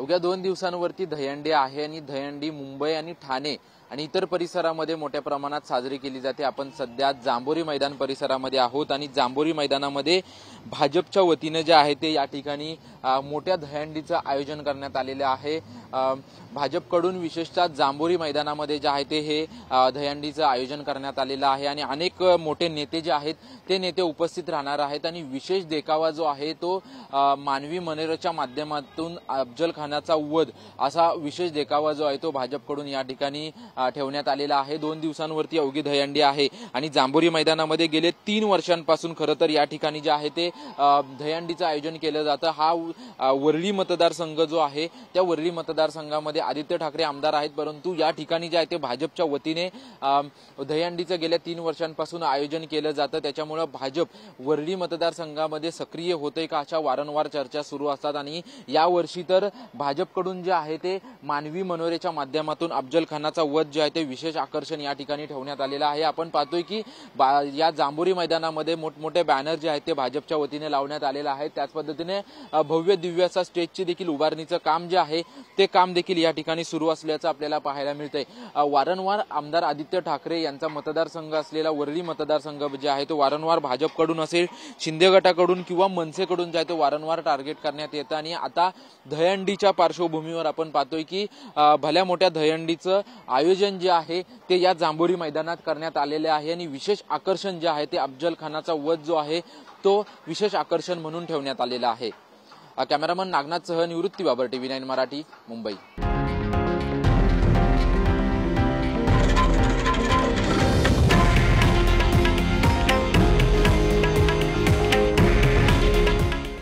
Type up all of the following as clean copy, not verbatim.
अवघ्या 2 दिवसांवरती दहीहंडी आहे आणि दहीहंडी मुंबई आणि ठाणे आणि इतर परिसरामध्ये मोठ्या प्रमाणात साजरी केली जाते। आपण सध्या जांभोरी मैदान परिसरामध्ये आहोत आणि जांभोरी मैदानामध्ये भाजपच्या वतीने जे आहे ते या ठिकाणी मोठ्या दहीहंडीचं आयोजन करण्यात आलेले आहे। भाजपकडून विशेषतः जांभोरी मैदानामध्ये जे आहे ते हे दहीहंडीचं आयोजन करण्यात आलेलं आहे आणि अनेक मोठे नेते जे आहेत ते नेते उपस्थित राहणार आहेत आणि विशेष देखावा जो आहे तो मानवी मनोरंजनाच्या माध्यमातून अफजल खानाचा वध असा विशेष देखावा जो आहे तो भाजपकडून या ठिकाणी ठेवण्यात आलेला आहे। 2 दिवसांवरती अवघी दहीहंडी आहे आणि जांभोरी मैदानामध्ये गेले 3 वर्षांपासून खरं तर या ठिकाणी जे आहे ते दहीहंडीचं आयोजन केलं जातं। हा वरळी मतदारसंघ जो आहे त्या वरळी मतदारसंघामध्ये आदित्य ठाकरे आमदार आहेत, परंतु या ठिकाणी जे आहे ते भाजपच्या वतीने दहीहंडीचं गेल्या 3 वर्षांपासून आयोजन केलं जातं। त्याच्यामुळे भाजप वरळी मतदारसंघामध्ये सक्रिय होते का अशा वारंवार चर्चा सुरू असतात आणि या वर्षी तर भाजपकडून जे आहे ते मानवी मनोरंजनाच्या माध्यमातून अफजल खानाचा वध जे आहे ते विशेष आकर्षण या ठिकाणी ठेवण्यात आलेलं आहे। आपण पाहतोय की या जांभोरी मैदानामध्ये मोठमोठे बॅनर जे आहेत ते भाजपच्या वतीने लावण्यात आलेले आहेत। त्याच पद्धतीने भव्य दिव्य असा स्टेजची देखील उभारणीचं काम जे आहे ते काम देखील या ठिकाणी सुरू असल्याचं आपल्याला पाहायला मिळतंय। वारंवार आमदार आदित्य ठाकरे यांचा मतदारसंघ असलेला वरळी मतदारसंघ जे आहे तो वारंवार भाजपकडून असेल, शिंदे गटाकडून किंवा मनसेकडून जे आहे ते वारंवार टार्गेट करण्यात येतं आणि आता दहीहंडीच्या पार्श्वभूमीवर आपण पाहतोय की भल्या मोठ्या दहीहंडीचं आयोजन जे आहे ते या जांभोरी मैदानात करण्यात आलेले आहे आणि विशेष आकर्षण जे आहे ते अफजल खानाचा वध जो आहे तो विशेष आकर्षण म्हणून ठेवण्यात आलेला आहे। कॅमेरामन नागनाथसह निवृत्ती बाबर, TV9 मराठी, मुंबई।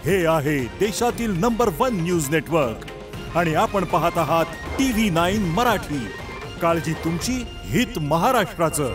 हे आहे देशातील नंबर 1 न्यूज नेटवर्क आणि आपण पाहत आहात TV9 मराठी। काळजी तुमची, हित महाराष्ट्राचं।